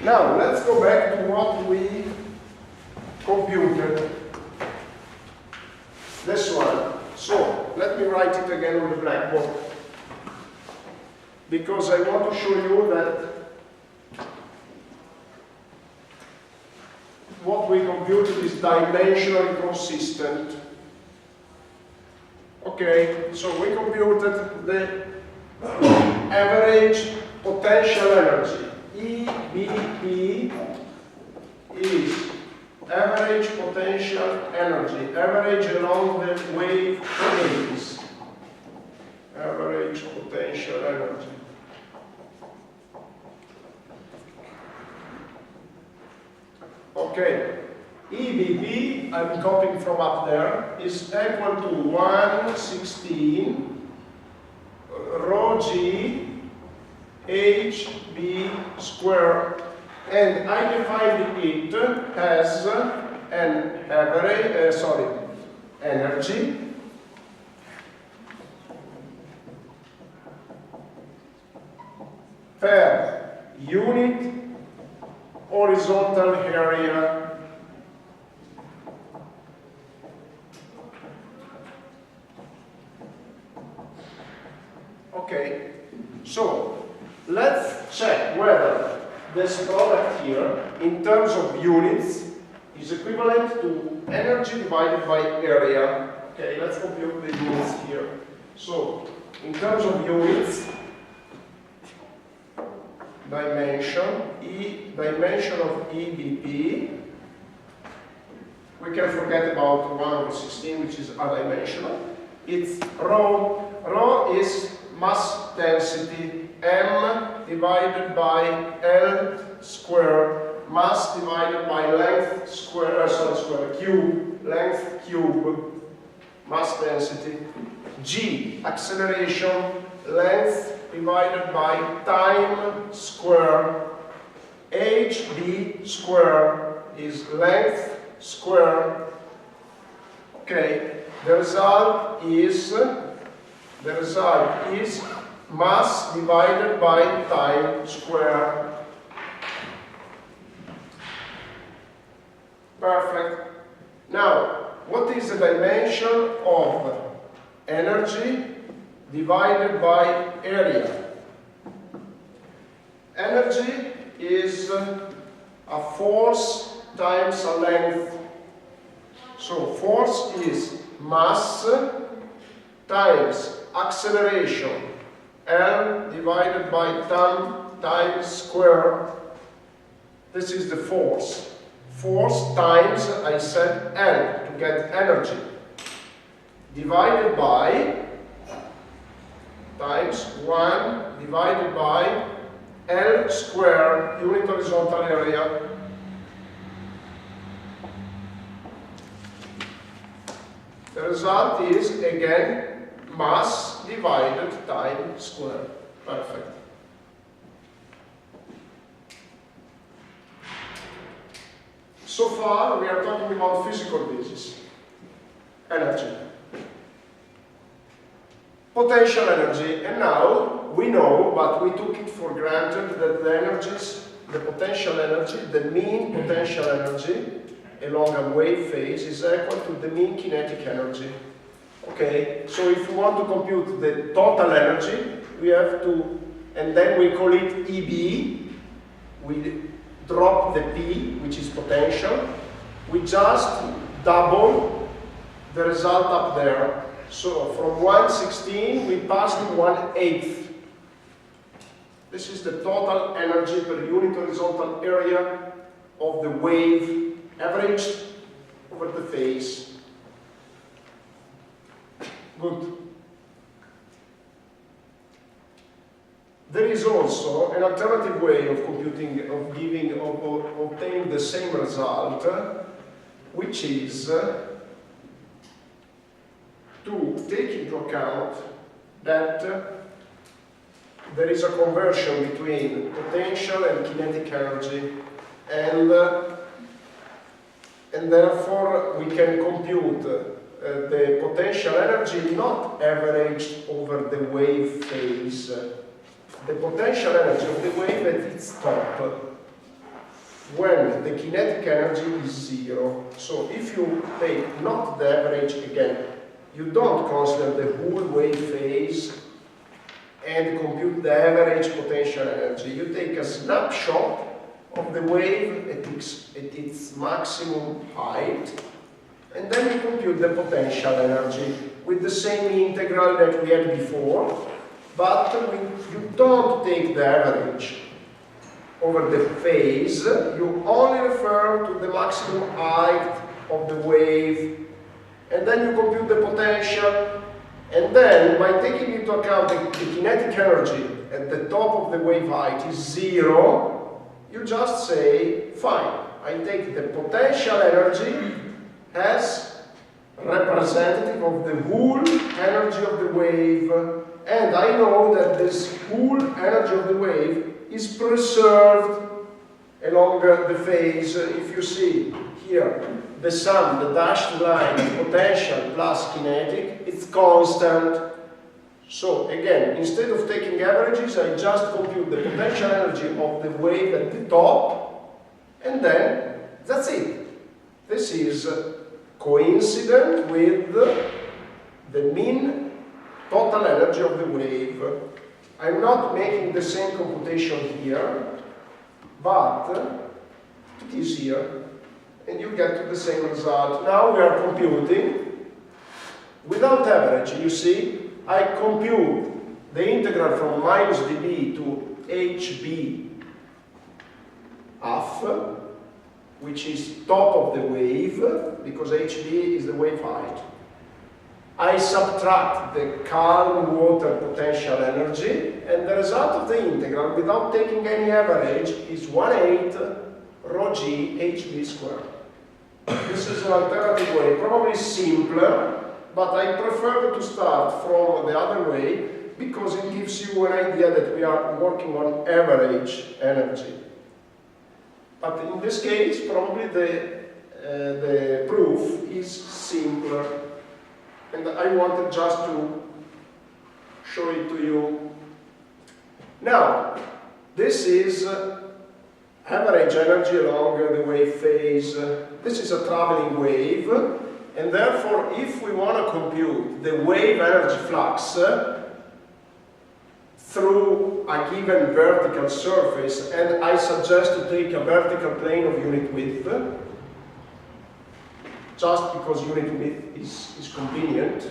Now, let's go back to what we computed. This one. So, let me write it again on the blackboard. Because I want to show you that what we computed is dimensionally consistent. Okay, so we computed the average potential energy. EBP is average potential energy, average along the wave phase. Average potential energy. Okay, EBP, I'm copying from up there, is equal to 116 rho g HB squared, and I defined it as an average, energy per unit horizontal area Okay, so let's check whether this product here, in terms of units, is equivalent to energy divided by area. Okay, let's compute the units here. So, in terms of units, dimension of EBP, we can forget about 1/16, which is adimensional. It's rho. Rho is mass density, m divided by L square, mass divided by length square, cube, length cube, mass density. G, acceleration, length divided by time square. HB square is length square. Okay, the result is mass divided by time square. Perfect. Now, what is the dimension of energy divided by area? Energy is a force times a length. So force is mass times acceleration, L divided by time square. This is the force. Force times, I said, L to get energy, divided by times 1 divided by L square, unit horizontal area. The result is, again, mass divided time square. Perfect. So far, we are talking about physical basis. Energy. Potential energy. And now, we know, but we took it for granted, that the energies, the potential energy, the mean potential energy along a wave phase is equal to the mean kinetic energy. Okay, so if we want to compute the total energy, we have to, and then we call it EB, we drop the P, which is potential, we just double the result up there. So from 1/16 we pass to 1/8. This is the total energy per unit horizontal area of the wave averaged over the phase. Good. There is also an alternative way of computing, of obtaining the same result, which is to take into account that there is a conversion between potential and kinetic energy, and therefore we can compute the potential energy not averaged over the wave phase, the potential energy of the wave at its top. when the kinetic energy is 0. So if you take not the average again, you don't consider the whole wave phase and compute the average potential energy. You take a snapshot of the wave at its maximum height, and then you compute the potential energy with the same integral that we had before, but you don't take the average over the phase, you only refer to the maximum height of the wave, and then you compute the potential, and then by taking into account the kinetic energy at the top of the wave height is 0, you just say, fine, I take the potential energy as representative of the whole energy of the wave, and I know that this whole energy of the wave is preserved along the phase. If you see here, the sum, the dashed line, potential plus kinetic, it's constant. So again, instead of taking averages, I just compute the potential energy of the wave at the top, and then that's it. This is coincident with the mean total energy of the wave. I'm not making the same computation here, but it is here, and you get to the same result. Now we are computing without average. You see, I compute the integral from minus dB to hb half, which is top of the wave, because hb is the wave height. I subtract the calm water potential energy, and the result of the integral, without taking any average, is 1/8 rho g hb squared. This is an alternative way, probably simpler, but I prefer to start from the other way because it gives you an idea that we are working on average energy. But in this case, probably the proof is simpler. And I wanted just to show it to you. Now, this is average energy along the wave phase. This is a traveling wave, and therefore, if we want to compute the wave energy flux through a given vertical surface, and I suggest to take a vertical plane of unit width, just because unit width is convenient,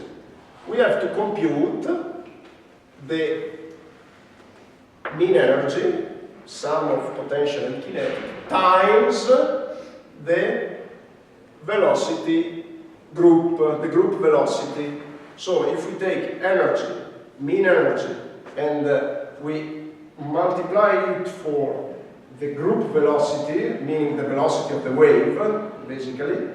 we have to compute the mean energy, sum of potential and kinetic, times the velocity group, the group velocity. So if we take energy, mean energy, and we multiply it for the group velocity, meaning the velocity of the wave, basically,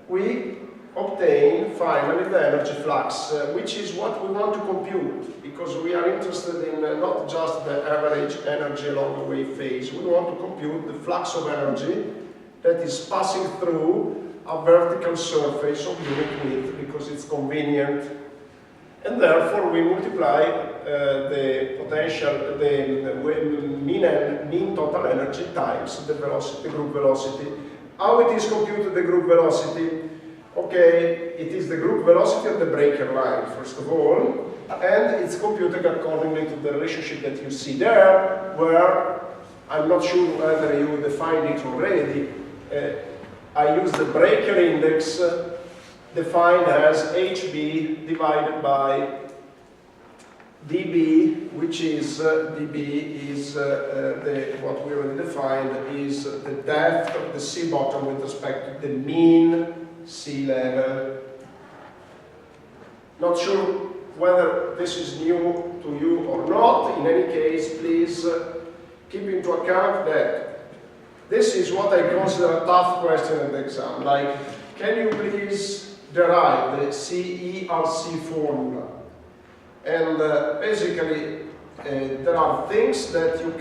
we obtain finally the energy flux, which is what we want to compute, because we are interested in not just the average energy along the wave phase. We want to compute the flux of energy that is passing through a vertical surface of unit width, because it's convenient. And therefore we multiply the potential, the mean total energy times the velocity, the group velocity. How it is computed, the group velocity? Okay, it is the group velocity of the breaker line, first of all, and it's computed accordingly to the relationship that you see there, where I'm not sure whether you defined it already. I use the breaker index defined as HB divided by dB, which is dB is what we already defined is the depth of the sea bottom with respect to the mean sea level. Not sure whether this is new to you or not. In any case, please keep into account that this is what I consider a tough question in the exam. Like, can you please derive the CERC formula? And basically, there are things that you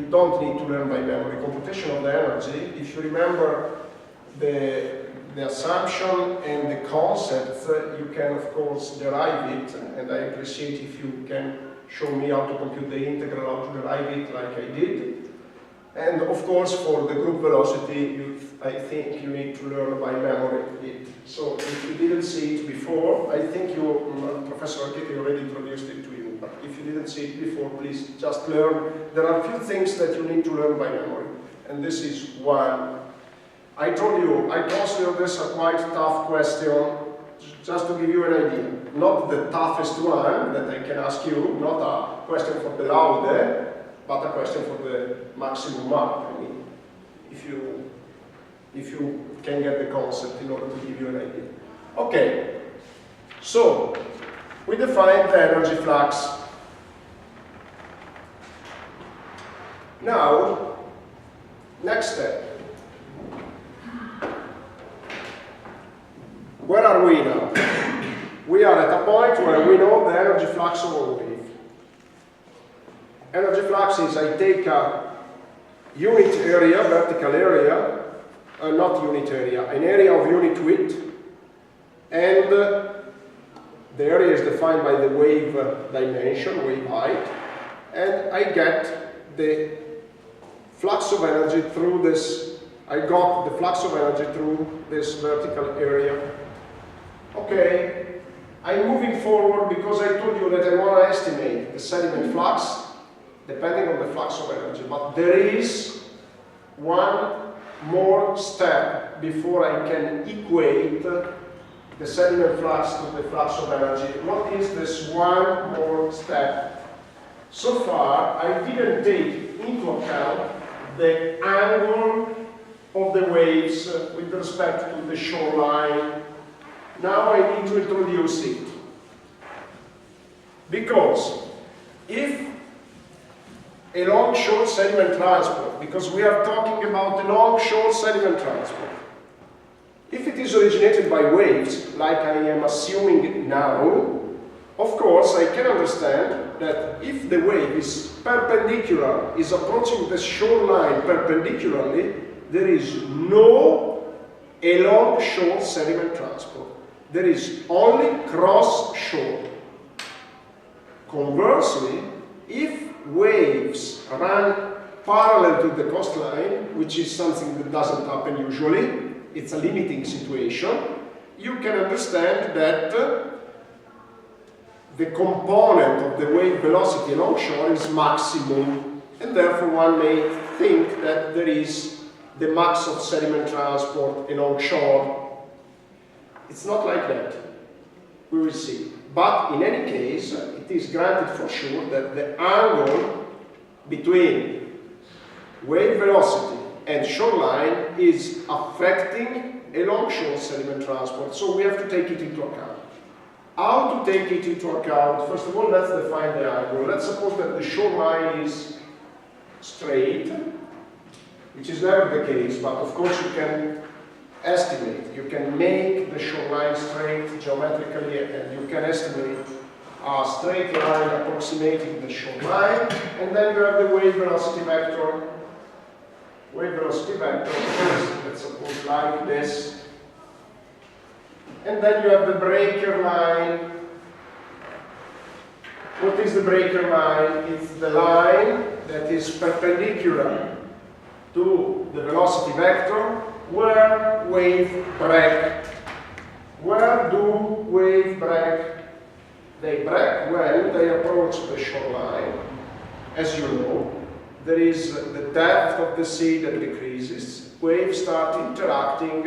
don't need to learn by memory. Computation of the energy, if you remember the assumption and the concepts, you can of course derive it, and I appreciate if you can show me how to compute the integral, how to derive it like I did. And of course, for the group velocity, I think you need to learn by memory it. So if you didn't see it before, I think Professor Archetti already introduced it to you. But if you didn't see it before, please just learn. There are a few things that you need to learn by memory. And this is one. I told you, I consider this a quite tough question, just to give you an idea. Not the toughest one that I can ask you, not a question for the laude, but a question for the maximum mark. I mean, if you can get the concept in order to give you an idea. Okay, so we defined the energy flux. Now, next step. Where are we now? We are at a point where we know the energy flux of a wave. Energy flux is I take a unit area, vertical area, not unit area, an area of unit width, and the area is defined by the wave dimension, wave height, and I get the flux of energy through this, I got the flux of energy through this vertical area. Okay, I'm moving forward because I told you that I want to estimate the sediment flux depending on the flux of energy. But there is one more step before I can equate the sediment flux to the flux of energy. What is this one more step? So far, I didn't take into account the angle of the waves with respect to the shoreline. Now I need to introduce it. Because if a long-shore sediment transport, because we are talking about a long-shore sediment transport, if it is originated by waves, like I am assuming now, of course I can understand that if the wave is perpendicular, is approaching the shoreline perpendicularly, there is no along-shore sediment transport. There is only cross-shore. Conversely, if waves run parallel to the coastline, which is something that doesn't happen usually, it's a limiting situation, you can understand that the component of the wave velocity along shore is maximum, and therefore one may think that there is the max of sediment transport along shore. It's not like that. We will see. But in any case, it is granted for sure that the angle between wave velocity and shoreline is affecting along-shore sediment transport. So we have to take it into account. How to take it into account? First of all, let's define the angle. Let's suppose that the shoreline is straight, which is never the case, but of course you can estimate. You can make the shoreline straight geometrically, and you can estimate a straight line approximating the shoreline, and then you have the wave velocity vector. Wave velocity vector is, let's suppose, like this. And then you have the breaker line. What is the breaker line? It's the line that is perpendicular to the velocity vector where wave break. Where do wave break? They break when they approach the shoreline. As you know, there is the depth of the sea that decreases. Waves start interacting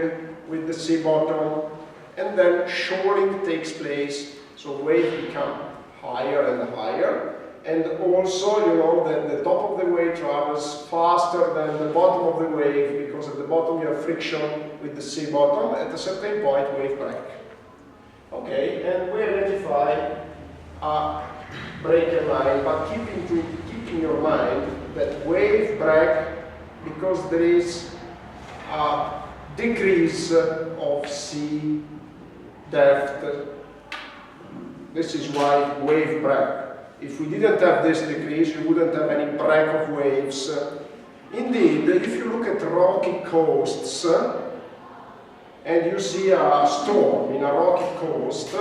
with the sea bottom, and then shoring takes place. So waves become higher and higher. And also, you know that the top of the wave travels faster than the bottom of the wave, because at the bottom you have friction with the sea bottom. At a certain point, wave break. Okay, and we identify a breaker line, but keep in your mind that wave break because there is a decrease of sea depth. This is why wave break. If we didn't have this decrease, we wouldn't have any break of waves. Indeed, if you look at rocky coasts and you see a storm in a rocky coast,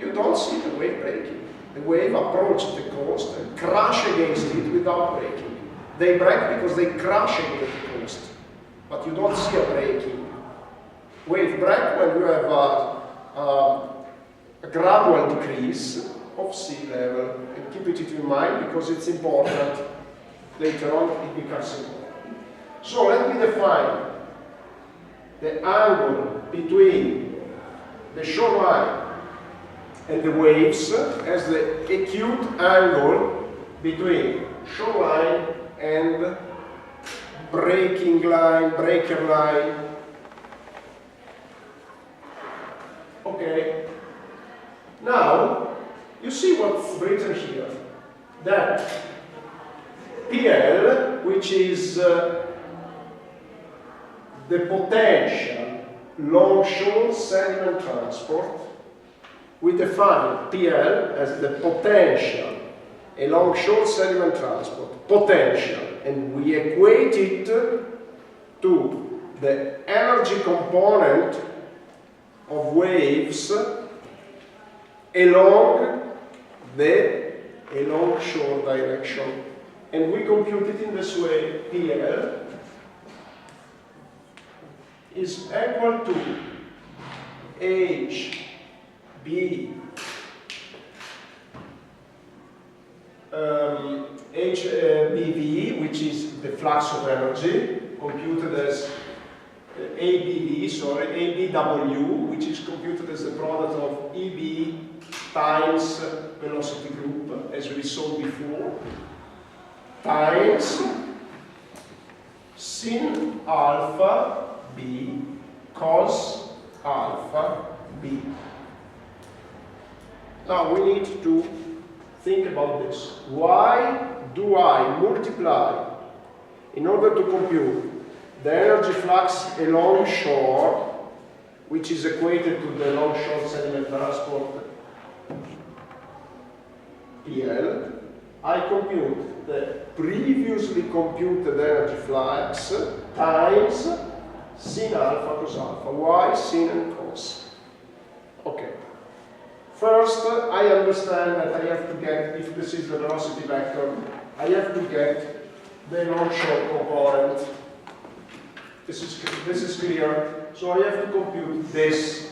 you don't see the wave breaking. The wave approaches the coast and crash against it without breaking. They break because they crash into the coast, but you don't see a breaking. Wave break when you have a gradual decrease of sea level. And keep it in mind because it's important. Later on it becomes important. So let me define the angle between the shoreline and the waves as the acute angle between shoreline and breaking line, breaker line. Okay. Now, you see what's written here. That PL, which is the potential longshore sediment transport, we define PL as the potential longshore sediment transport, potential, and we equate it to the energy component of waves along the shore direction. And we compute it in this way. PL is equal to HBV, which is the flux of energy, computed as ABW, which is computed as the product of EB times velocity group, as we saw before, times sin alpha B cos alpha B. Now we need to think about this. Why do I multiply, in order to compute the energy flux along shore, which is equated to the longshore sediment transport PL, I compute the previously computed energy flux times sin alpha cos alpha. Why sin and cos? Okay. First, I understand that I have to get, if this is the velocity vector, I have to get the longshore component. This is clear. So I have to compute this.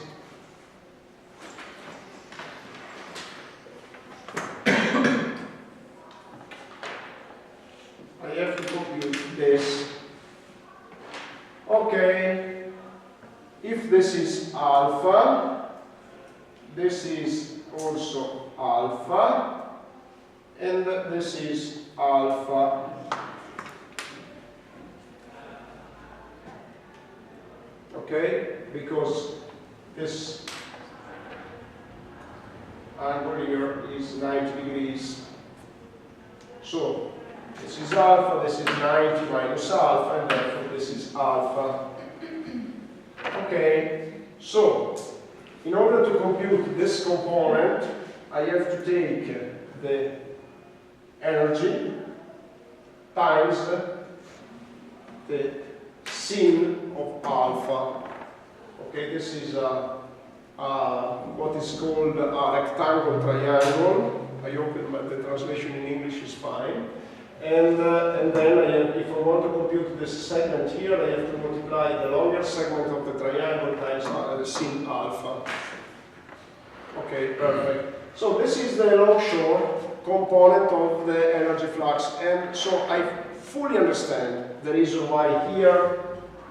I have to compute this. Okay. If this is alpha, this is also alpha, and this is alpha. Okay, because this angle here is 90 degrees. So this is alpha, this is 90 minus alpha, and therefore this is alpha. Okay, so in order to compute this component, I have to take the energy times the sin of alpha. Okay, this is what is called a rectangle triangle. I hope the translation in English is fine. And then if I want to compute this segment here, I have to multiply the longer segment of the triangle times the sin alpha. Okay, perfect. So this is the longshore component of the energy flux, and so I fully understand the reason why here,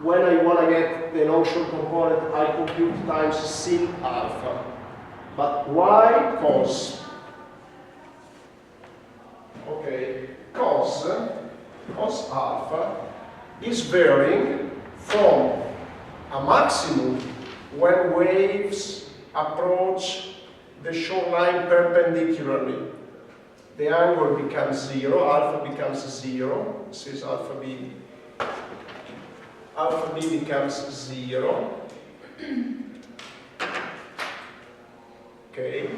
when I want to get the longshore component, I compute times sin alpha. But why cos? Okay, cos alpha is varying from a maximum when waves approach the shoreline perpendicularly. The angle becomes 0, alpha becomes 0. This is alpha B. Alpha B becomes 0. Okay.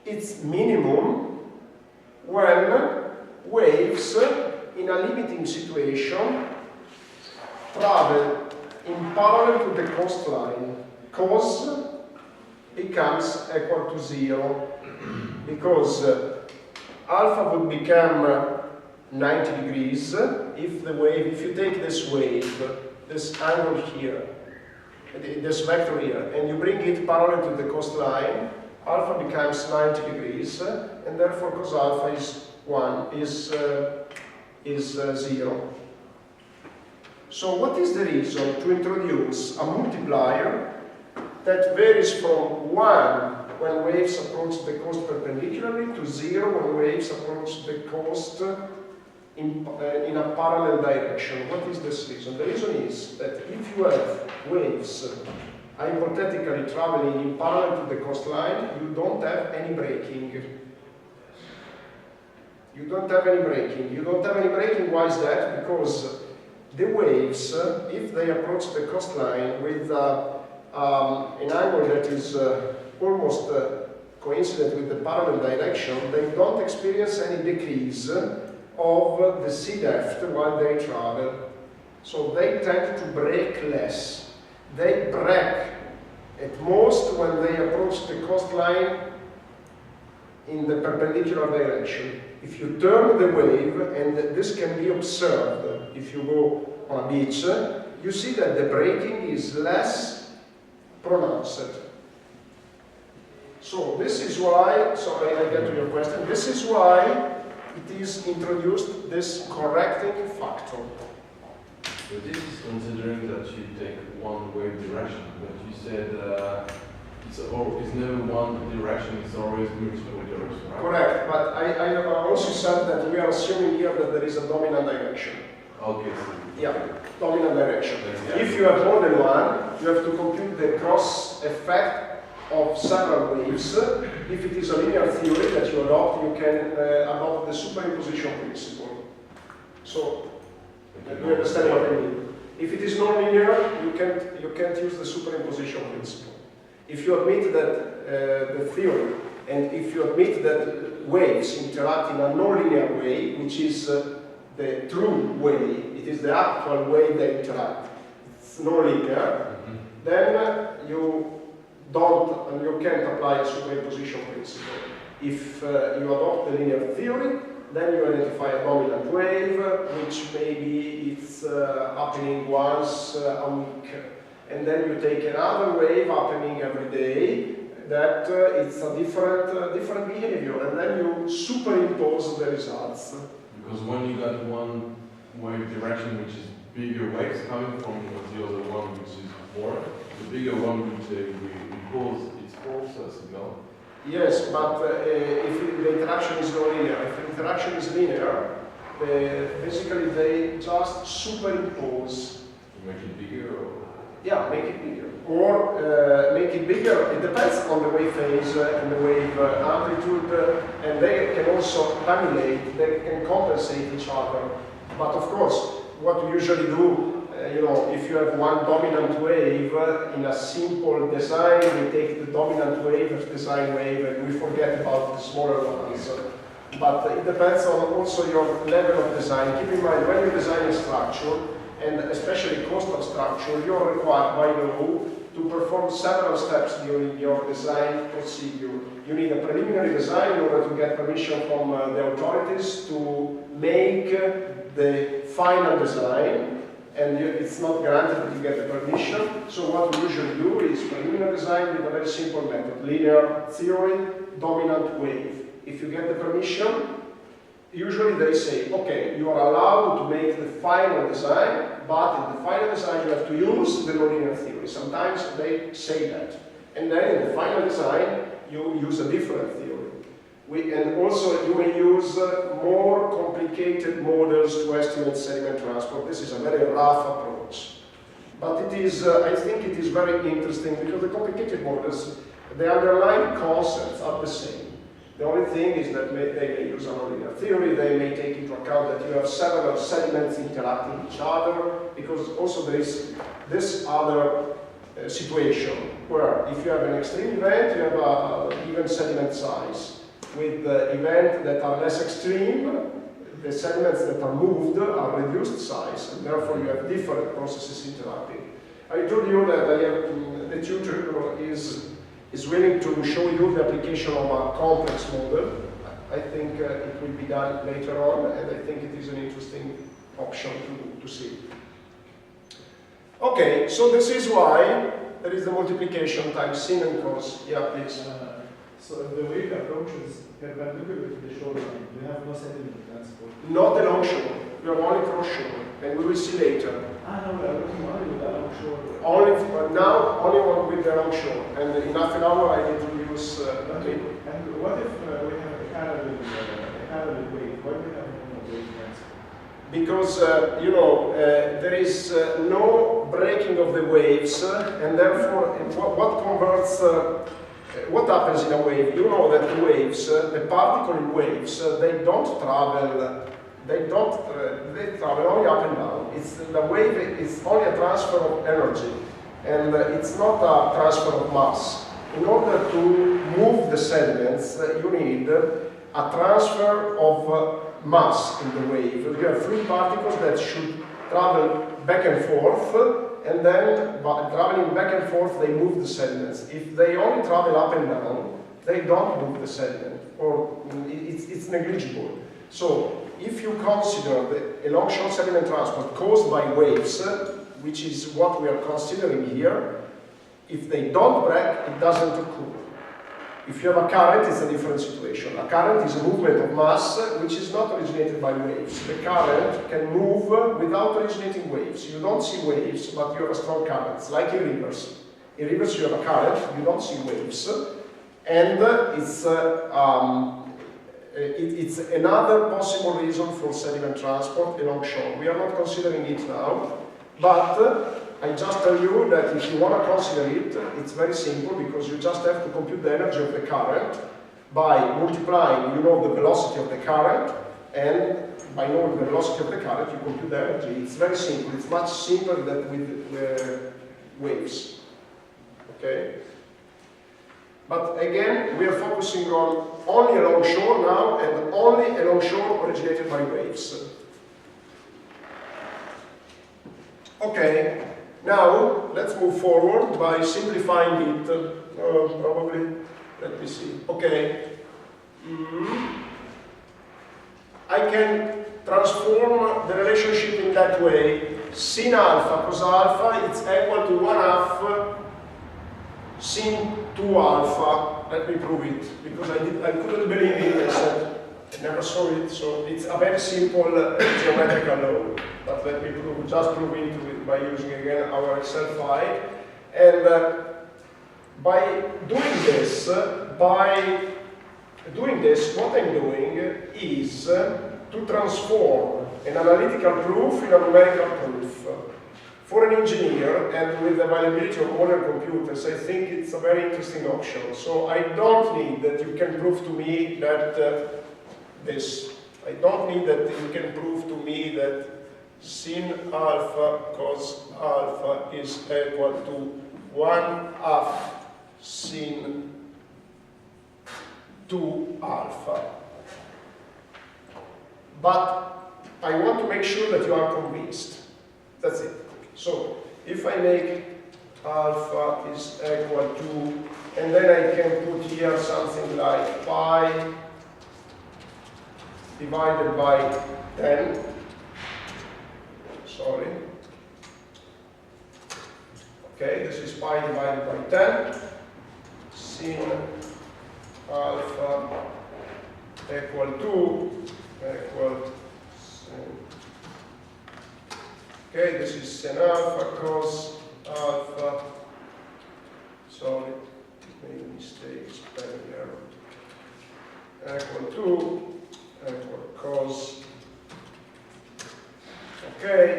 It's minimum when waves in a limiting situation travel in parallel to the coastline. Cos becomes equal to 0, because alpha would become 90 degrees if you take this wave, this angle here, this vector here, and you bring it parallel to the coastline, alpha becomes 90 degrees, and therefore cos alpha is 0. So what is the reason to introduce a multiplier that varies from 1 when waves approach the coast perpendicularly to 0 when waves approach the coast in a parallel direction? What is this reason? The reason is that if you have waves hypothetically traveling in parallel to the coastline, you don't have any braking. You don't have any braking. You don't have any braking. Why is that? Because the waves, if they approach the coastline with an angle that is almost coincident with the parallel direction, they don't experience any decrease of the sea depth while they travel. So they tend to brake less. They brake at most when they approach the coastline in the perpendicular direction. If you turn the wave, and this can be observed if you go on a beach, you see that the braking is less pronounced. So this is why, sorry, I get to your question, this is why it is introduced, this correcting factor. So this is considering that you take one wave direction, but you said it's never one direction, it's always multiple directions, right? Correct, but I also said that we are assuming here that there is a dominant direction. Okay. Yeah, dominant direction. If you have more than one, you have to compute the cross effect of several waves. If it is a linear theory that you adopt, you can adopt the superimposition principle. So, you understand what I mean? If it is non-linear, you can't use the superimposition principle. If you admit that the theory, and if you admit that waves interact in a non-linear way, which is the true way, it is the actual way they interact, it's non-linear, then you don't, and you can't apply a superimposition principle. If you adopt the linear theory, then you identify a dominant wave, which maybe it's happening once a week. And then you take another wave happening every day, that it's a different behavior, and then you superimpose the results. Because when you got one wave direction which is bigger waves coming from the other one which is more, the bigger one which we impose its also a signal. Yes, but if the interaction is non-linear, if the interaction is linear, basically they just superimpose. To make it bigger? Or? Yeah, make it bigger. Or make it bigger, it depends on the wave phase and the wave amplitude, and they can also emulate, they can compensate each other. But of course, what we usually do, if you have one dominant wave in a simple design, we take the dominant wave as design wave and we forget about the smaller ones. But it depends on also your level of design. Keep in mind, when you design a structure, and especially coastal structure, you are required by law to perform several steps during your design procedure. You need a preliminary design in order to get permission from the authorities to make the final design, and it's not granted that you get the permission. So what we usually do is preliminary design with a very simple method, linear theory, dominant wave. If you get the permission, usually they say, okay, you are allowed to make the final design, but in the final design you have to use the nonlinear theory. Sometimes they say that. And then in the final design, you use a different theory. And also you may use more complicated models to estimate sediment transport. This is a very rough approach. But it is, I think it is very interesting because the complicated models, the underlying concepts are the same. The only thing is that they may use a nonlinear theory, they may take into account that you have several sediments interacting with each other, because also there is this other situation where if you have an extreme event, you have an even sediment size. With events that are less extreme, the sediments that are moved are reduced size, and therefore you have different processes interacting. I told you that I have, the tutor is is willing to show you the application of a complex model. I think it will be done later on, and I think it is an interesting option to see. Okay, so this is why there is the multiplication times sin and cos. Yeah, please. So the wave approach is perpendicular to the shoreline. We have no sediment transport. Not along shore. We have only cross shore, and we will see later. No, we are looking only with along shore. Only now, only one with the along shore, and in half an hour I introduce. And what if we have a parallel wave? Why do we have no wave transport? Because there is no breaking of the waves, and therefore, what converts? What happens in a wave? You know that the waves, the particle in waves, they don't travel. They travel only up and down. The wave is only a transfer of energy, and it's not a transfer of mass. In order to move the sediments, you need a transfer of mass in the wave. You have fluid particles that should travel back and forth, and then by traveling back and forth, they move the sediments. If they only travel up and down, they don't move the sediment, or it's negligible. So, if you consider the along-shore sediment transport caused by waves, which is what we are considering here, if they don't break, it doesn't occur. If you have a current, it's a different situation. A current is a movement of mass which is not originated by waves. The current can move without originating waves. You don't see waves, but you have a strong current. It's like in rivers. In rivers you have a current, you don't see waves, and it's another possible reason for sediment transport along shore. We are not considering it now, but I just tell you that if you want to consider it, it's very simple, because you just have to compute the energy of the current by multiplying, the velocity of the current, and by knowing the velocity of the current, you compute the energy. It's very simple. It's much simpler than with waves. Okay? But again, we are focusing on only along shore now, and only along shore originated by waves. Okay. Now, let's move forward by simplifying it. Probably, let me see. Okay. I can transform the relationship in that way. Sin alpha cos alpha, it's equal to 1/2 sin 2 alpha. Let me prove it, because I couldn't believe it. I said, I never saw it, so it's a very simple geometrical law. But let me just prove it by using again our Excel file. And by doing this, what I'm doing is to transform an analytical proof in a numerical proof. For an engineer, and with the availability of modern computers, I think it's a very interesting option. So I don't need that you can prove to me that I don't need that you can prove to me that sin alpha cos alpha is equal to 1/2 sin 2 alpha. But I want to make sure that you are convinced. That's it. So, if I make alpha is equal to, and then I can put here something like pi divided by 10, sorry, okay, this is pi divided by 10, sin alpha equal to, okay, this is sin alpha cos alpha, sorry, made a mistake, spelling error, equal cos, okay,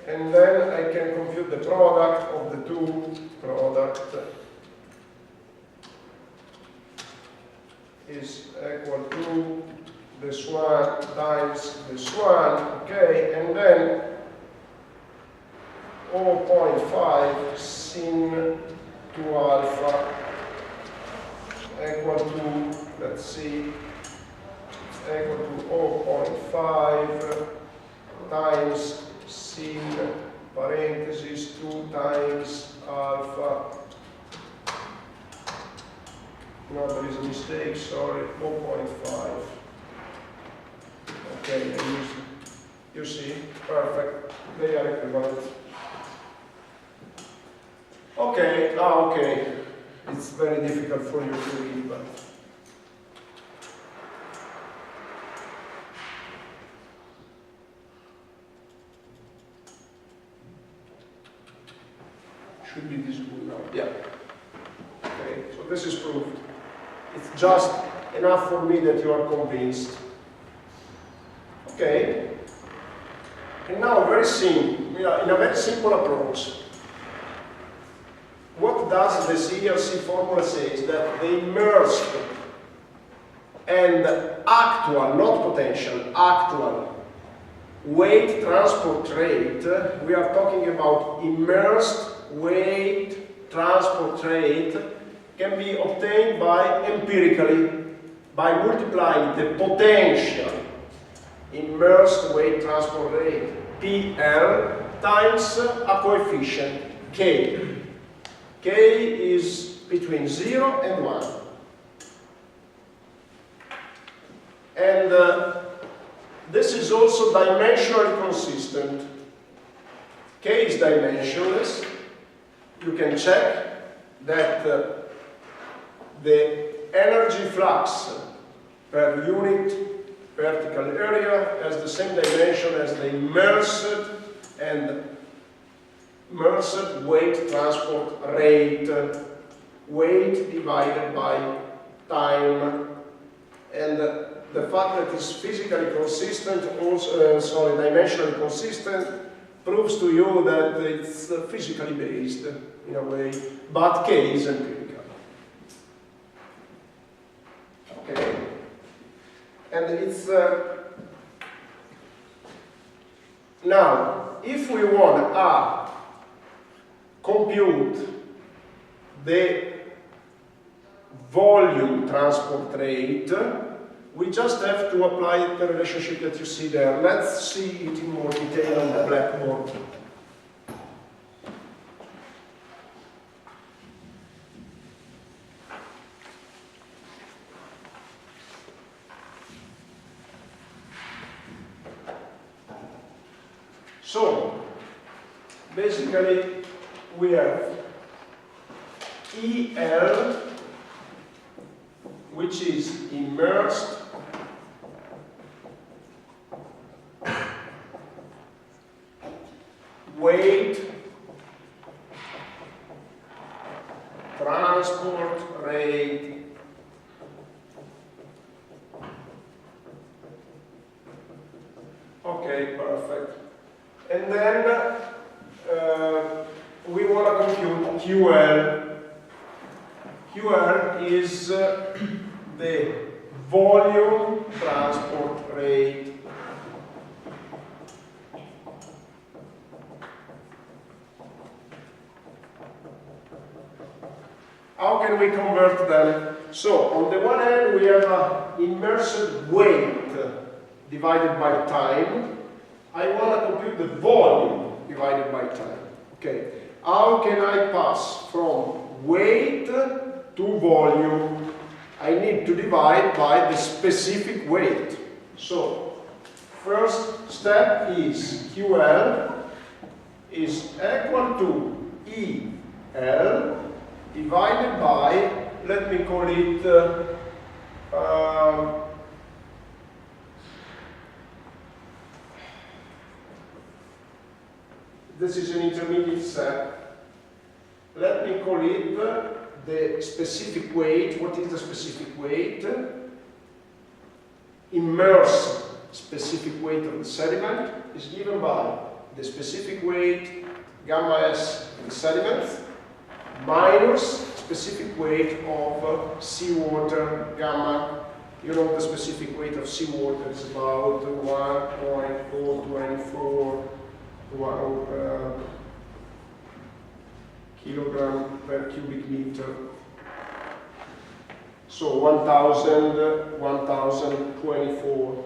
and then I can compute the product of the two. Product is equal to this one times this one, okay, and then 0.5 sin 2 alpha equal to, let's see, equal to 0.5 times sin parenthesis 2 times alpha No, there is a mistake, sorry, 0.5. Okay, you see, perfect, they are equivalent. Okay, okay, it's very difficult for you to read, but... Should be visible now, yeah. Okay, so this is proved. It's just enough for me that you are convinced. Okay, and now very simple, in a very simple approach. What does the CERC formula say is that the immersed and actual, not potential, actual weight transport rate, we are talking about immersed weight transport rate, can be obtained by empirically by multiplying the potential immersed weight transport rate PL times a coefficient K. K is between 0 and 1. And this is also dimensionally consistent. K is dimensionless. You can check that the energy flux per unit vertical area has the same dimension as the immersed and immersed weight transport rate, weight divided by time, and the fact that it's physically consistent, also dimensionally consistent, proves to you that it's physically based in a way, but K is empirical. Okay, and it's now if we want to compute the volume transport rate, we just have to apply the relationship that you see there. Let's see it in more detail on the blackboard. So, basically, we have EL, which is immersed weight transport rate okay, perfect. And then we want to compute QL. QL is the volume transport rate. How can we convert them? So, on the one hand, we have immersed weight divided by time. I want to compute the volume divided by time. Okay. How can I pass from weight to volume? I need to divide by the specific weight. So, first step is QL is equal to EL divided by, let me call it, this is an intermediate step. Let me call it the specific weight. What is the specific weight? Immersed specific weight of the sediment is given by the specific weight gamma S in sediment minus specific weight of seawater gamma. You know the specific weight of seawater is about 1.424 kilogram per cubic meter. So 1024.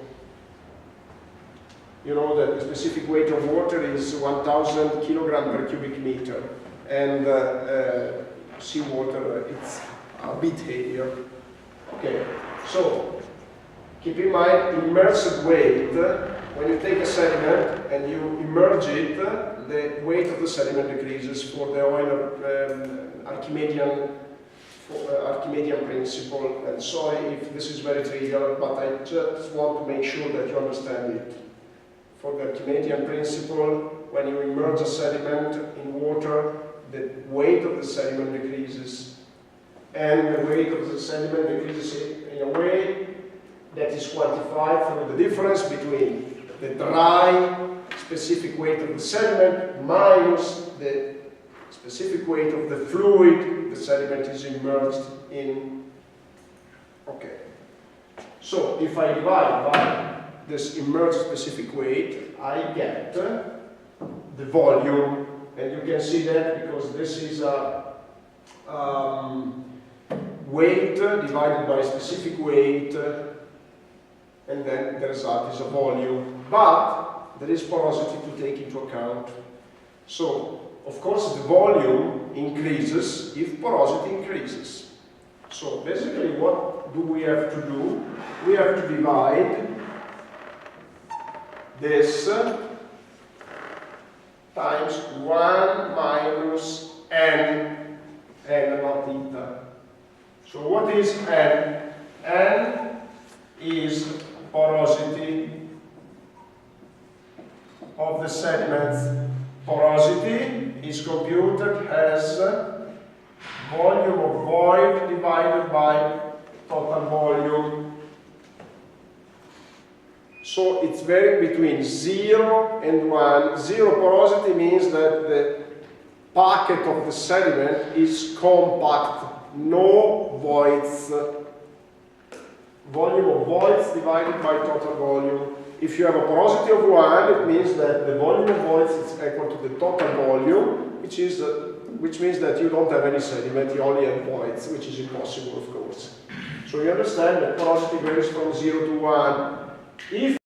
You know that the specific weight of water is 1000 kilogram per cubic meter, and seawater it's a bit heavier. Okay, so keep in mind immersed weight. When you take a sediment and you immerse it, the weight of the sediment decreases for the Archimedean principle. And sorry if this is very trivial, but I just want to make sure that you understand it. For the Archimedean principle, when you immerse a sediment in water, the weight of the sediment decreases, and the weight of the sediment decreases in a way that is quantified through the difference between the dry specific weight of the sediment minus the specific weight of the fluid the sediment is immersed in. Okay. So if I divide by this immersed specific weight, I get the volume, and you can see that because this is a weight divided by specific weight, and then the result is a volume. But there is porosity to take into account. So, of course, the volume increases if porosity increases. So, basically, what do we have to do? We have to divide this times 1 minus n, not theta. So, what is n? N is porosity of the sediment. Porosity is computed as volume of void divided by total volume. So it's varying between 0 and 1. 0 porosity means that the packet of the sediment is compact, no voids. Volume of voids divided by total volume. If you have a porosity of 1, it means that the volume of voids is equal to the total volume, which means that you don't have any sediment, you only have voids, which is impossible, of course. So you understand that porosity varies from 0 to 1. If